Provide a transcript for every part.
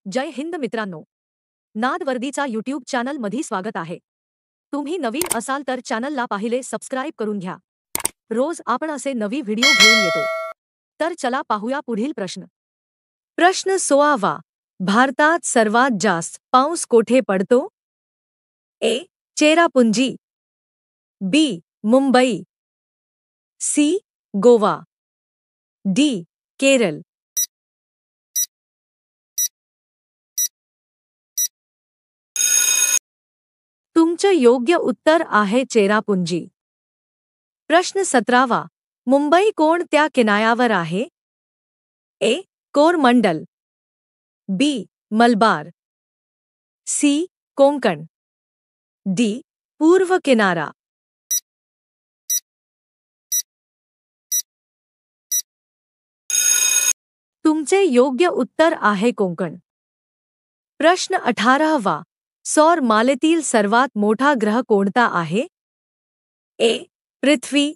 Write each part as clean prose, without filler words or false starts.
जय हिंद मित्रांनो, नादवर्दीचा YouTube channel मध्ये स्वागत आहे. तुम्ही नवीन असाल तर चॅनलला पाहिले सबस्क्राइब करून घ्या. रोज आपण असे नवी व्हिडिओ घेऊन येतो. तर चला पाहूया पुढील प्रश्न. प्रश्न 16वा. भारतात सर्वात जास्त पाऊस कोठे पडतो? ए. चेरापुंजी, बी. मुंबई, सी. गोवा, डी. केरळ. तुमचं योग्य उत्तर आहे चेरापुंजी. प्रश्न 17वा. मुंबई कोणत्या किनाऱ्यावर आहे? ए. कोरमंडल, बी. मलबार, सी. कोंकण, डी. पूर्व किनारा. तुमचे योग्य उत्तर आहे कोंकण. प्रश्न 18वा. सौर मालेतील सर्वात मोठा ग्रह कोणता आहे? ए. पृथ्वी,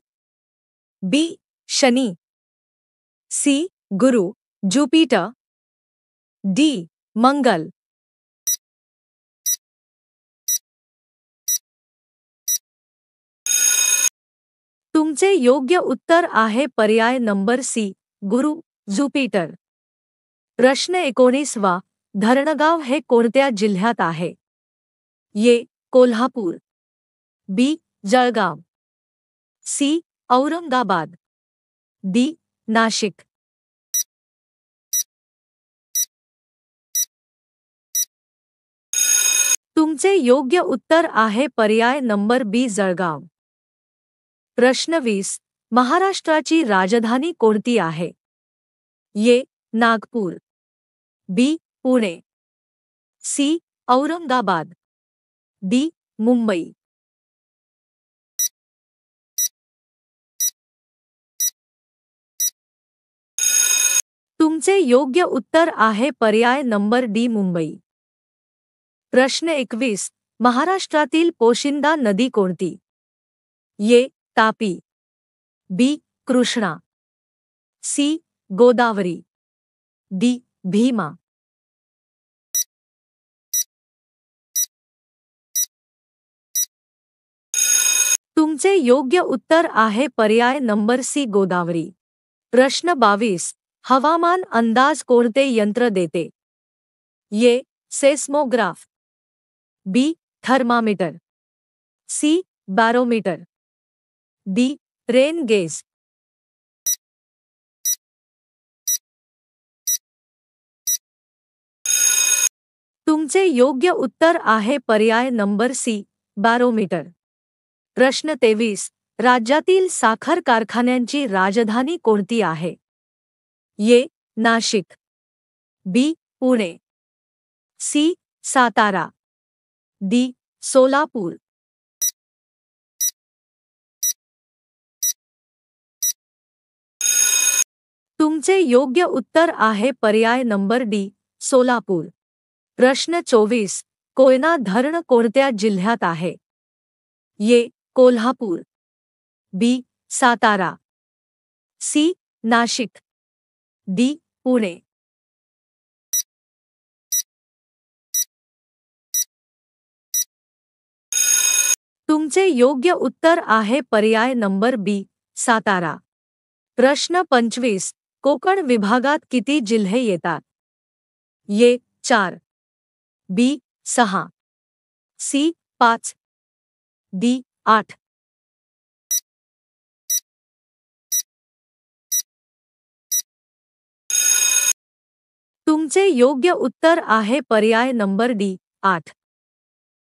बी. शनी, सी. गुरु ज्युपिटर, डी. मंगल. तुमचे योग्य उत्तर आहे पर्याय नंबर सी. गुरु ज्युपिटर. प्रश्न 19वा. धरणगाव हे कोणत्या जिल्ह्यात आहे? ए. कोल्हापूर, बी. जळगाव, सी. औरंगाबाद, डी. नाशिक. तुमचे योग्य उत्तर आहे पर्याय नंबर बी. जळगाव. प्रश्न 20. महाराष्ट्राची राजधानी कोणती आहे? ए. नागपूर, बी. पुणे, सी. औरंगाबाद, डी. मुंबई. तुमचे योग्य उत्तर आहे पर्याय नंबर डी. मुंबई. प्रश्न 21. महाराष्ट्रातील पोशिंदा नदी कोणती? ए. तापी, बी. कृष्णा, सी. गोदावरी, डी. भीमा. तुमचे योग्य उत्तर आहे पर्याय नंबर सी. गोदावरी. प्रश्न 22. हवामान अंदाज कोणते यंत्र देते? A. Seismograph, B. Thermometer, C. Barometer, D. Rain gauge. तुमचे योग्य उत्तर आहे पर्याय नंबर सी. बॅरोमीटर. प्रश्न 23. राज्यातील साखर कारखान्यांची राजधानी कोणती आहे? ए. नाशिक, बी. पुणे, सी. सातारा, डी. सोलापूर. तुमचे योग्य उत्तर आहे पर्याय नंबर डी. सोलापूर. प्रश्न 24. कोयना धरण कोणत्या जिल्ह्यात आहे? ए. कोल्हापूर, बी. सातारा, सी. नाशिक, डी. पुणे. तुमचे योग्य उत्तर आहे पर्याय नंबर बी. सातारा. प्रश्न 25. कोकण विभागात किती जिल्हे येतात? ए. 4, बी. 6, सी. 5, डी. 8. तुमचे योग्य उत्तर आहे पर्याय नंबर डी. 8.